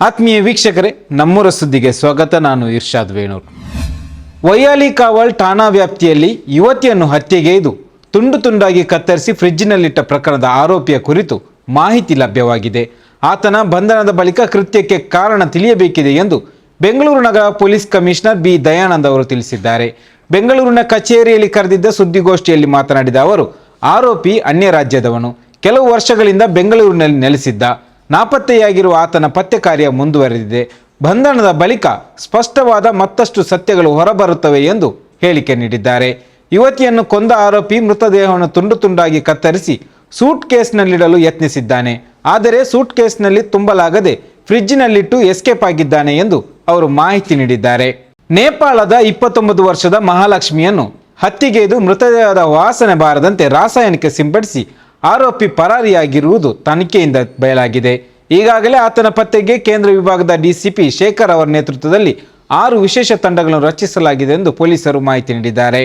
ಆತ್ಮೀಯ ವೀಕ್ಷಕರೇ, ನಮ್ಮೂರ ಸುದ್ದಿಗೆ ಸ್ವಾಗತ. ನಾನು ಇರ್ಷಾದ್ ವೇಣೂರ್. ವೈಯಾಲಿ ಕಾವಲ್ ಠಾಣಾ ವ್ಯಾಪ್ತಿಯಲ್ಲಿ ಯುವತಿಯನ್ನು ಹತ್ಯೆಗೈದು ತುಂಡು ತುಂಡಾಗಿ ಕತ್ತರಿಸಿ ಫ್ರಿಡ್ಜ್ನಲ್ಲಿಟ್ಟ ಪ್ರಕರಣದ ಆರೋಪಿಯ ಕುರಿತು ಮಾಹಿತಿ ಲಭ್ಯವಾಗಿದೆ. ಆತನ ಬಂಧನದ ಬಳಿಕ ಕೃತ್ಯಕ್ಕೆ ಕಾರಣ ತಿಳಿಯಬೇಕಿದೆ ಎಂದು ಬೆಂಗಳೂರು ನಗರ ಪೊಲೀಸ್ ಕಮಿಷನರ್ ಬಿ ದಯಾನಂದ್ ಅವರು ತಿಳಿಸಿದ್ದಾರೆ. ಬೆಂಗಳೂರಿನ ಕಚೇರಿಯಲ್ಲಿ ಕರೆದಿದ್ದ ಸುದ್ದಿಗೋಷ್ಠಿಯಲ್ಲಿ ಮಾತನಾಡಿದ ಅವರು, ಆರೋಪಿ ಅನ್ಯ ರಾಜ್ಯದವನು, ಕೆಲವು ವರ್ಷಗಳಿಂದ ಬೆಂಗಳೂರಿನಲ್ಲಿ ನೆಲೆಸಿದ್ದ. ನಾಪತ್ತೆಯಾಗಿರುವ ಆತನ ಪತ್ತೆ ಕಾರ್ಯ ಮುಂದುವರೆದಿದೆ. ಬಂಧನದ ಬಳಿಕ ಸ್ಪಷ್ಟವಾದ ಮತ್ತಷ್ಟು ಸತ್ಯಗಳು ಹೊರಬರುತ್ತವೆ ಎಂದು ಹೇಳಿಕೆ ನೀಡಿದ್ದಾರೆ. ಯುವತಿಯನ್ನು ಕೊಂದ ಆರೋಪಿ ಮೃತದೇಹವನ್ನು ತುಂಡು ತುಂಡಾಗಿ ಕತ್ತರಿಸಿ ಸೂಟ್ ಕೇಸ್ನಲ್ಲಿಡಲು ಯತ್ನಿಸಿದ್ದಾನೆ. ಆದರೆ ಸೂಟ್ ಕೇಸ್ನಲ್ಲಿ ತುಂಬಲಾಗದೆ ಫ್ರಿಡ್ಜ್ನಲ್ಲಿಟ್ಟು ಎಸ್ಕೇಪ್ ಆಗಿದ್ದಾನೆ ಎಂದು ಅವರು ಮಾಹಿತಿ ನೀಡಿದ್ದಾರೆ. ನೇಪಾಳದ 29 ವರ್ಷದ ಮಹಾಲಕ್ಷ್ಮಿಯನ್ನು ಹತ್ಯೆಗೈದು ಮೃತದೇಹದ ವಾಸನೆ ಬಾರದಂತೆ ರಾಸಾಯನಿಕ ಸಿಂಪಡಿಸಿ ಆರೋಪಿ ಪರಾರಿಯಾಗಿರುವುದು ತನಿಖೆಯಿಂದ ಬಯಲಾಗಿದೆ. ಈಗಾಗಲೇ ಆತನ ಪತ್ತೆಗೆ ಕೇಂದ್ರ ವಿಭಾಗದ ಡಿಸಿಪಿ ಶೇಖರ್ ಅವರ ನೇತೃತ್ವದಲ್ಲಿ 6 ವಿಶೇಷ ತಂಡಗಳನ್ನು ರಚಿಸಲಾಗಿದೆ ಎಂದು ಪೊಲೀಸರು ಮಾಹಿತಿ ನೀಡಿದ್ದಾರೆ.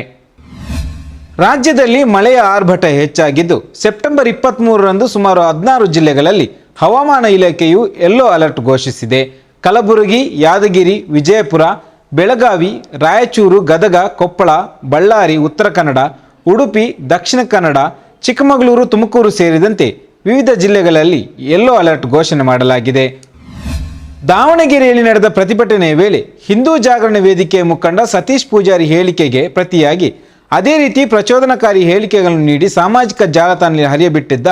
ರಾಜ್ಯದಲ್ಲಿ ಮಳೆಯ ಆರ್ಭಟ ಹೆಚ್ಚಾಗಿದ್ದು, ಸೆಪ್ಟೆಂಬರ್ 23ರಂದು ಸುಮಾರು 16 ಜಿಲ್ಲೆಗಳಲ್ಲಿ ಹವಾಮಾನ ಇಲಾಖೆಯು ಯೆಲ್ಲೋ ಅಲರ್ಟ್ ಘೋಷಿಸಿದೆ. ಕಲಬುರಗಿ, ಯಾದಗಿರಿ, ವಿಜಯಪುರ, ಬೆಳಗಾವಿ, ರಾಯಚೂರು, ಗದಗ, ಕೊಪ್ಪಳ, ಬಳ್ಳಾರಿ, ಉತ್ತರ ಕನ್ನಡ, ಉಡುಪಿ, ದಕ್ಷಿಣ ಕನ್ನಡ, ಚಿಕ್ಕಮಗಳೂರು, ತುಮಕೂರು ಸೇರಿದಂತೆ ವಿವಿಧ ಜಿಲ್ಲೆಗಳಲ್ಲಿ ಯೆಲ್ಲೋ ಅಲರ್ಟ್ ಘೋಷಣೆ ಮಾಡಲಾಗಿದೆ. ದಾವಣಗೆರೆಯಲ್ಲಿ ನಡೆದ ಪ್ರತಿಭಟನೆಯ ವೇಳೆ ಹಿಂದೂ ಜಾಗರಣ ವೇದಿಕೆಯ ಮುಖಂಡ ಸತೀಶ್ ಪೂಜಾರಿ ಹೇಳಿಕೆಗೆ ಪ್ರತಿಯಾಗಿ ಅದೇ ರೀತಿ ಪ್ರಚೋದನಕಾರಿ ಹೇಳಿಕೆಗಳನ್ನು ನೀಡಿ ಸಾಮಾಜಿಕ ಜಾಲತಾಣದಲ್ಲಿ ಹರಿಯಬಿಟ್ಟಿದ್ದ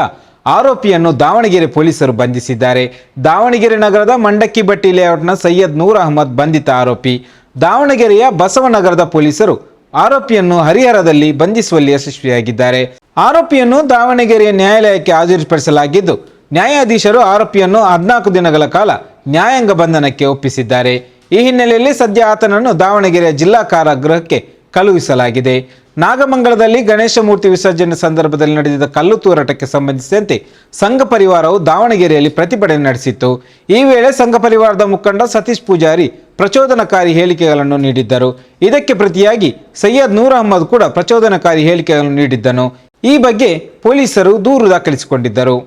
ಆರೋಪಿಯನ್ನು ದಾವಣಗೆರೆ ಪೊಲೀಸರು ಬಂಧಿಸಿದ್ದಾರೆ. ದಾವಣಗೆರೆ ನಗರದ ಮಂಡಕ್ಕಿ ಬಟ್ಟಿ ಲೇಔಟ್ನ ಸೈಯದ್ ನೂರ್ ಅಹಮದ್ ಬಂಧಿತ ಆರೋಪಿ. ದಾವಣಗೆರೆಯ ಬಸವನಗರದ ಪೊಲೀಸರು ಆರೋಪಿಯನ್ನು ಹರಿಹರದಲ್ಲಿ ಬಂಧಿಸುವಲ್ಲಿ ಯಶಸ್ವಿಯಾಗಿದ್ದಾರೆ. ಆರೋಪಿಯನ್ನು ದಾವಣಗೆರೆಯ ನ್ಯಾಯಾಲಯಕ್ಕೆ ಹಾಜರುಪಡಿಸಲಾಗಿದ್ದು, ನ್ಯಾಯಾಧೀಶರು ಆರೋಪಿಯನ್ನು 14 ದಿನಗಳ ಕಾಲ ನ್ಯಾಯಾಂಗ ಬಂಧನಕ್ಕೆ ಒಪ್ಪಿಸಿದ್ದಾರೆ. ಈ ಹಿನ್ನೆಲೆಯಲ್ಲಿ ಸದ್ಯ ಆತನನ್ನು ದಾವಣಗೆರೆಯ ಜಿಲ್ಲಾ ಕಾರಾಗೃಹಕ್ಕೆ ಕಳುಹಿಸಲಾಗಿದೆ. ನಾಗಮಂಗಲದಲ್ಲಿ ಗಣೇಶ ಮೂರ್ತಿ ವಿಸರ್ಜನೆ ಸಂದರ್ಭದಲ್ಲಿ ನಡೆದಿದ್ದ ಕಲ್ಲು ತೂರಾಟಕ್ಕೆ ಸಂಬಂಧಿಸಿದಂತೆ ಸಂಘ ಪರಿವಾರವು ದಾವಣಗೆರೆಯಲ್ಲಿ ಪ್ರತಿಭಟನೆ ನಡೆಸಿತ್ತು. ಈ ವೇಳೆ ಸಂಘ ಪರಿವಾರದ ಮುಖಂಡ ಸತೀಶ್ ಪೂಜಾರಿ ಪ್ರಚೋದನಕಾರಿ ಹೇಳಿಕೆಗಳನ್ನು ನೀಡಿದ್ದರು. ಇದಕ್ಕೆ ಪ್ರತಿಯಾಗಿ ಸೈಯದ್ ನೂರ್ ಅಹಮದ್ ಕೂಡ ಪ್ರಚೋದನಕಾರಿ ಹೇಳಿಕೆಗಳನ್ನು ನೀಡಿದ್ದನು. ಈ ಬಗ್ಗೆ ಪೊಲೀಸರು ದೂರು ದಾಖಲಿಸಿಕೊಂಡಿದ್ದರು.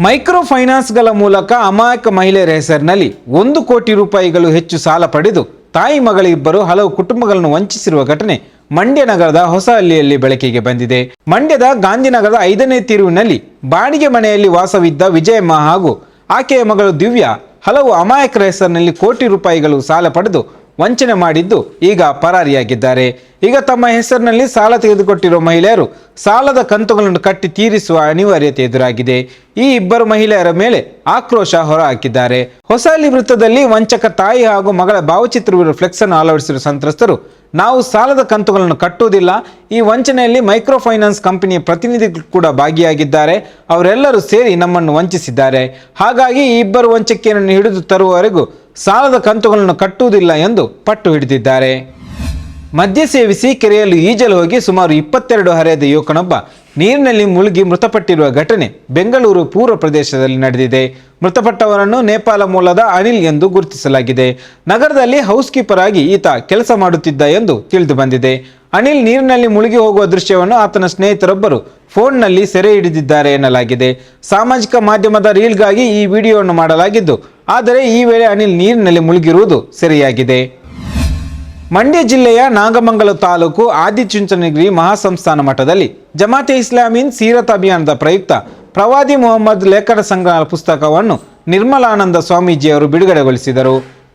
ಮೈಕ್ರೋ ಫೈನಾನ್ಸ್ಗಳ ಮೂಲಕ ಅಮಾಯಕ ಮಹಿಳೆಯರ ಹೆಸರಿನಲ್ಲಿ 1 ಕೋಟಿ ರೂಪಾಯಿಗಳು ಹೆಚ್ಚು ಸಾಲ ಪಡೆದು ತಾಯಿ ಮಗಳಿಬ್ಬರು ಹಲವು ಕುಟುಂಬಗಳನ್ನು ವಂಚಿಸಿರುವ ಘಟನೆ ಮಂಡ್ಯ ನಗರದ ಹೊಸಹಳ್ಳಿಯಲ್ಲಿ ಬೆಳಕಿಗೆ ಬಂದಿದೆ. ಮಂಡ್ಯದ ಗಾಂಧಿನಗರದ 5ನೇ ತಿರುವಿನಲ್ಲಿ ಬಾಡಿಗೆ ಮನೆಯಲ್ಲಿ ವಾಸವಿದ್ದ ವಿಜಯಮ್ಮ ಹಾಗೂ ಆಕೆಯ ಮಗಳು ದಿವ್ಯಾ ಹಲವು ಅಮಾಯಕರ ಹೆಸರಿನಲ್ಲಿ ಕೋಟಿ ರೂಪಾಯಿಗಳು ಸಾಲ ಪಡೆದು ವಂಚನೆ ಮಾಡಿದ್ದು ಈಗ ಪರಾರಿಯಾಗಿದ್ದಾರೆ. ಈಗ ತಮ್ಮ ಹೆಸರಿನಲ್ಲಿ ಸಾಲ ತೆಗೆದುಕೊಟ್ಟಿರುವ ಮಹಿಳೆಯರು ಸಾಲದ ಕಂತುಗಳನ್ನು ಕಟ್ಟಿ ತೀರಿಸುವ ಅನಿವಾರ್ಯತೆ ಎದುರಾಗಿದೆ. ಈ ಇಬ್ಬರು ಮಹಿಳೆಯರ ಮೇಲೆ ಆಕ್ರೋಶ ಹೊರಹಾಕಿದ್ದಾರೆ. ಹೊಸಹಳ್ಳಿ ವೃತ್ತದಲ್ಲಿ ವಂಚಕ ತಾಯಿ ಹಾಗೂ ಮಗಳ ಭಾವಚಿತ್ರವಿರುವ ಫ್ಲೆಕ್ಸ್ ಅನ್ನು ಅಳವಡಿಸಿರುವ ಸಂತ್ರಸ್ತರು, ನಾವು ಸಾಲದ ಕಂತುಗಳನ್ನು ಕಟ್ಟುವುದಿಲ್ಲ, ಈ ವಂಚನೆಯಲ್ಲಿ ಮೈಕ್ರೋ ಫೈನಾನ್ಸ್ ಕಂಪನಿಯ ಪ್ರತಿನಿಧಿಗಳು ಕೂಡ ಭಾಗಿಯಾಗಿದ್ದಾರೆ, ಅವರೆಲ್ಲರೂ ಸೇರಿ ನಮ್ಮನ್ನು ವಂಚಿಸಿದ್ದಾರೆ, ಹಾಗಾಗಿ ಈ ಇಬ್ಬರು ವಂಚಕಿಯನ್ನು ಹಿಡಿದು ತರುವವರೆಗೂ ಸಾಲದ ಕಂತುಗಳನ್ನು ಕಟ್ಟುವುದಿಲ್ಲ ಎಂದು ಪಟ್ಟು ಹಿಡಿದಿದ್ದಾರೆ. ಮದ್ಯ ಸೇವಿಸಿ ಕೆರೆಯಲ್ಲಿ ಈಜಲು ಹೋಗಿ ಸುಮಾರು 22 ಹರೆಯದ ಯುವಕನೊಬ್ಬ ನೀರಿನಲ್ಲಿ ಮುಳುಗಿ ಮೃತಪಟ್ಟಿರುವ ಘಟನೆ ಬೆಂಗಳೂರು ಪೂರ್ವ ಪ್ರದೇಶದಲ್ಲಿ ನಡೆದಿದೆ. ಮೃತಪಟ್ಟವರನ್ನು ನೇಪಾಳ ಮೂಲದ ಅನಿಲ್ ಎಂದು ಗುರುತಿಸಲಾಗಿದೆ. ನಗರದಲ್ಲಿ ಹೌಸ್ ಕೀಪರ್ ಆಗಿ ಈತ ಕೆಲಸ ಮಾಡುತ್ತಿದ್ದ ಎಂದು ತಿಳಿದು ಬಂದಿದೆ. ಅನಿಲ್ ನೀರಿನಲ್ಲಿ ಮುಳುಗಿ ಹೋಗುವ ದೃಶ್ಯವನ್ನು ಆತನ ಸ್ನೇಹಿತರೊಬ್ಬರು ಫೋನ್ನಲ್ಲಿ ಸೆರೆ ಹಿಡಿದಿದ್ದಾರೆ ಎನ್ನಲಾಗಿದೆ. ಸಾಮಾಜಿಕ ಮಾಧ್ಯಮದ ರೀಲ್ಗಾಗಿ ಈ ವಿಡಿಯೋವನ್ನು ಮಾಡಲಾಗಿದ್ದು, ಆದರೆ ಈ ವೇಳೆ ಅನಿಲ್ ನೀರಿನಲ್ಲಿ ಮುಳುಗಿರುವುದು ಸೆರೆಯಾಗಿದೆ. ಮಂಡ್ಯ ಜಿಲ್ಲೆಯ ನಾಗಮಂಗಲ ತಾಲೂಕು ಆದಿಚುಂಚನಗಿರಿ ಮಹಾಸಂಸ್ಥಾನ ಮಠದಲ್ಲಿ ಜಮಾತೆ ಇಸ್ಲಾಮೀನ್ ಸೀರತ್ ಅಭಿಯಾನದ ಪ್ರಯುಕ್ತ ಪ್ರವಾದಿ ಮುಹಮ್ಮದ್ ಲೇಖನ ಸಂಗ್ರಹ ಪುಸ್ತಕವನ್ನು ನಿರ್ಮಲಾನಂದ ಸ್ವಾಮೀಜಿಯವರು ಬಿಡುಗಡೆಗೊಳಿಸಿದರು.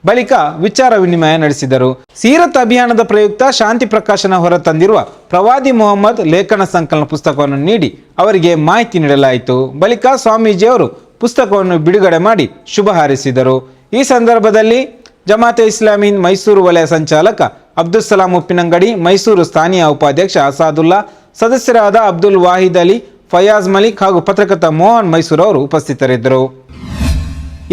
ಬಳಿಕ ವಿಚಾರ ವಿನಿಮಯ ನಡೆಸಿದರು. ಸೀರತ್ ಅಭಿಯಾನದ ಪ್ರಯುಕ್ತ ಶಾಂತಿ ಪ್ರಕಾಶನ ಹೊರತಂದಿರುವ ಪ್ರವಾದಿ ಮುಹಮ್ಮದ್ ಲೇಖನ ಸಂಕಲನ ಪುಸ್ತಕವನ್ನು ನೀಡಿ ಅವರಿಗೆ ಮಾಹಿತಿ ನೀಡಲಾಯಿತು. ಬಳಿಕ ಸ್ವಾಮೀಜಿಯವರು ಪುಸ್ತಕವನ್ನು ಬಿಡುಗಡೆ ಮಾಡಿ ಶುಭ ಹಾರೈಸಿದರು. ಈ ಸಂದರ್ಭದಲ್ಲಿ ಜಮಾತೆ ಇಸ್ಲಾಮೀನ್ ಮೈಸೂರು ವಲಯ ಸಂಚಾಲಕ ಅಬ್ದುಲ್ ಸಲಾಂ ಉಪ್ಪಿನಂಗಡಿ, ಮೈಸೂರು ಸ್ಥಾನೀಯ ಉಪಾಧ್ಯಕ್ಷ ಅಸಾದುಲ್ಲಾ, ಸದಸ್ಯರಾದ ಅಬ್ದುಲ್ ವಾಹಿದ್ ಅಲಿ, ಫಯಾಜ್ ಮಲಿಕ್ ಹಾಗೂ ಪತ್ರಕರ್ತ ಮೋಹನ್ ಮೈಸೂರು ಅವರು ಉಪಸ್ಥಿತರಿದ್ದರು.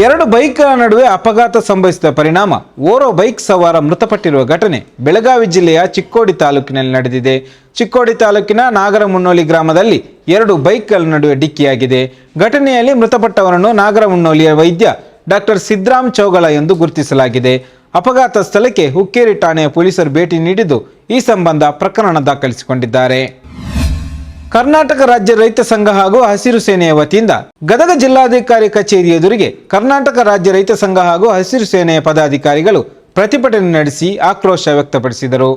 2 ಬೈಕ್ಗಳ ನಡುವೆ ಅಪಘಾತ ಸಂಭವಿಸಿದ ಪರಿಣಾಮ ಓರ್ವ ಬೈಕ್ ಸವಾರ ಮೃತಪಟ್ಟಿರುವ ಘಟನೆ ಬೆಳಗಾವಿ ಜಿಲ್ಲೆಯ ಚಿಕ್ಕೋಡಿ ತಾಲೂಕಿನಲ್ಲಿ ನಡೆದಿದೆ. ಚಿಕ್ಕೋಡಿ ತಾಲೂಕಿನ ನಾಗರಮುನ್ನೋಲಿ ಗ್ರಾಮದಲ್ಲಿ 2 ಬೈಕ್ಗಳ ನಡುವೆ ಡಿಕ್ಕಿಯಾಗಿದೆ. ಘಟನೆಯಲ್ಲಿ ಮೃತಪಟ್ಟವರನ್ನು ನಾಗರಮುನ್ನೋಲಿಯ ವೈದ್ಯ ಡಾಕ್ಟರ್ ಸಿದ್ರಾಮ್ ಚೌಗಳ ಎಂದು ಗುರುತಿಸಲಾಗಿದೆ. ಅಪಘಾತ ಸ್ಥಳಕ್ಕೆ ಹುಕ್ಕೇರಿ ಠಾಣೆಯ ಪೊಲೀಸರು ಭೇಟಿ ನೀಡಿದ್ದು ಈ ಸಂಬಂಧ ಪ್ರಕರಣ ದಾಖಲಿಸಿಕೊಂಡಿದ್ದಾರೆ. ಕರ್ನಾಟಕ ರಾಜ್ಯ ರೈತ ಸಂಘ ಹಾಗೂ ಹಸಿರು ಸೇನೆಯ ವತಿಯಿಂದ ಗದಗ ಜಿಲ್ಲಾಧಿಕಾರಿ ಕಚೇರಿ ಎದುರಿಗೆ ಕರ್ನಾಟಕ ರಾಜ್ಯ ರೈತ ಸಂಘ ಹಾಗೂ ಹಸಿರು ಸೇನೆಯ ಪದಾಧಿಕಾರಿಗಳು ಪ್ರತಿಭಟನೆ ನಡೆಸಿ ಆಕ್ರೋಶ ವ್ಯಕ್ತಪಡಿಸಿದರು.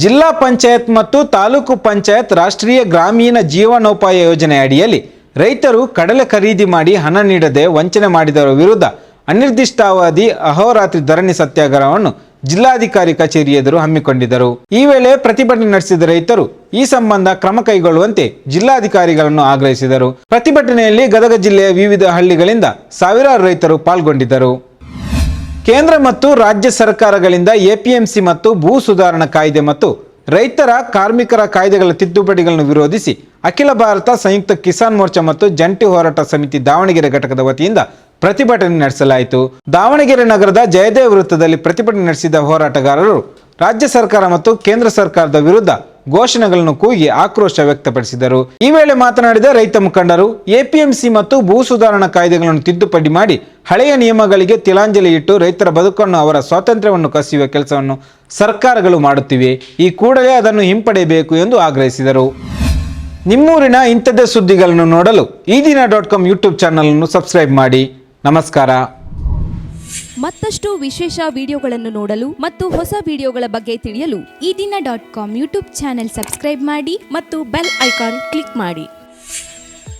ಜಿಲ್ಲಾ ಪಂಚಾಯತ್ ಮತ್ತು ತಾಲೂಕು ಪಂಚಾಯತ್ ರಾಷ್ಟ್ರೀಯ ಗ್ರಾಮೀಣ ಜೀವನೋಪಾಯ ಯೋಜನೆ ಅಡಿಯಲ್ಲಿ ರೈತರು ಕಡಲೆ ಖರೀದಿ ಮಾಡಿ ಹಣ ನೀಡದೆ ವಂಚನೆ ಮಾಡಿದವರ ವಿರುದ್ಧ ಅನಿರ್ದಿಷ್ಟಾವಧಿ ಅಹೋರಾತ್ರಿ ಧರಣಿ ಸತ್ಯಾಗ್ರಹವನ್ನು ಜಿಲ್ಲಾಧಿಕಾರಿ ಕಚೇರಿ ಎದುರು ಹಮ್ಮಿಕೊಂಡಿದ್ದರು. ಈ ವೇಳೆ ಪ್ರತಿಭಟನೆ ನಡೆಸಿದ ರೈತರು ಈ ಸಂಬಂಧ ಕ್ರಮ ಕೈಗೊಳ್ಳುವಂತೆ ಜಿಲ್ಲಾಧಿಕಾರಿಗಳನ್ನು ಆಗ್ರಹಿಸಿದರು. ಪ್ರತಿಭಟನೆಯಲ್ಲಿ ಗದಗ ಜಿಲ್ಲೆಯ ವಿವಿಧ ಹಳ್ಳಿಗಳಿಂದ ಸಾವಿರಾರು ರೈತರು ಪಾಲ್ಗೊಂಡಿದ್ದರು. ಕೇಂದ್ರ ಮತ್ತು ರಾಜ್ಯ ಸರ್ಕಾರಗಳಿಂದ ಎಪಿಎಂಸಿ ಮತ್ತು ಭೂ ಸುಧಾರಣಾ ಕಾಯ್ದೆ ಮತ್ತು ರೈತರ ಕಾರ್ಮಿಕರ ಕಾಯ್ದೆಗಳ ತಿದ್ದುಪಡಿಗಳನ್ನು ವಿರೋಧಿಸಿ ಅಖಿಲ ಭಾರತ ಸಂಯುಕ್ತ ಕಿಸಾನ್ ಮೋರ್ಚಾ ಮತ್ತು ಜಂಟಿ ಹೋರಾಟ ಸಮಿತಿ ದಾವಣಗೆರೆ ಘಟಕದ ವತಿಯಿಂದ ಪ್ರತಿಭಟನೆ ನಡೆಸಲಾಯಿತು. ದಾವಣಗೆರೆ ನಗರದ ಜಯದೇವ ವೃತ್ತದಲ್ಲಿ ಪ್ರತಿಭಟನೆ ನಡೆಸಿದ ಹೋರಾಟಗಾರರು ರಾಜ್ಯ ಸರ್ಕಾರ ಮತ್ತು ಕೇಂದ್ರ ಸರ್ಕಾರದ ವಿರುದ್ಧ ಘೋಷಣೆಗಳನ್ನು ಕೂಗಿ ಆಕ್ರೋಶ ವ್ಯಕ್ತಪಡಿಸಿದರು. ಈ ವೇಳೆ ಮಾತನಾಡಿದ ರೈತ ಮುಖಂಡರು, ಎಪಿಎಂಸಿ ಮತ್ತು ಭೂ ಸುಧಾರಣಾ ಕಾಯ್ದೆಗಳನ್ನು ತಿದ್ದುಪಡಿ ಮಾಡಿ ಹಳೆಯ ನಿಯಮಗಳಿಗೆ ತಿಲಾಂಜಲಿ ಇಟ್ಟು ರೈತರ ಬದುಕನ್ನು ಅವರ ಸ್ವಾತಂತ್ರ್ಯವನ್ನು ಕಸಿಯುವ ಕೆಲಸವನ್ನು ಸರ್ಕಾರಗಳು ಮಾಡುತ್ತಿವೆ. ಈ ಕೂಡಲೇ ಅದನ್ನು ಹಿಂಪಡೆಯಬೇಕು ಎಂದು ಆಗ್ರಹಿಸಿದರು. ನಿಮ್ಮೂರಿನ ಇಂಥದ್ದೇ ಸುದ್ದಿಗಳನ್ನು ನೋಡಲು ಈದಿನ.com ಯೂಟ್ಯೂಬ್ ಚಾನಲ್ ಅನ್ನು ಸಬ್ಸ್ಕ್ರೈಬ್ ಮಾಡಿ. ನಮಸ್ಕಾರ. ಮತ್ತಷ್ಟು ವಿಶೇಷ ವಿಡಿಯೋಗಳನ್ನು ನೋಡಲು ಮತ್ತು ಹೊಸ ವಿಡಿಯೋಗಳ ಬಗ್ಗೆ ತಿಳಿಯಲು ಈದಿನ.com ಯೂಟ್ಯೂಬ್ ಚಾನೆಲ್ ಸಬ್ಸ್ಕ್ರೈಬ್ ಮಾಡಿ ಮತ್ತು ಬೆಲ್ ಐಕಾನ್ ಕ್ಲಿಕ್ ಮಾಡಿ.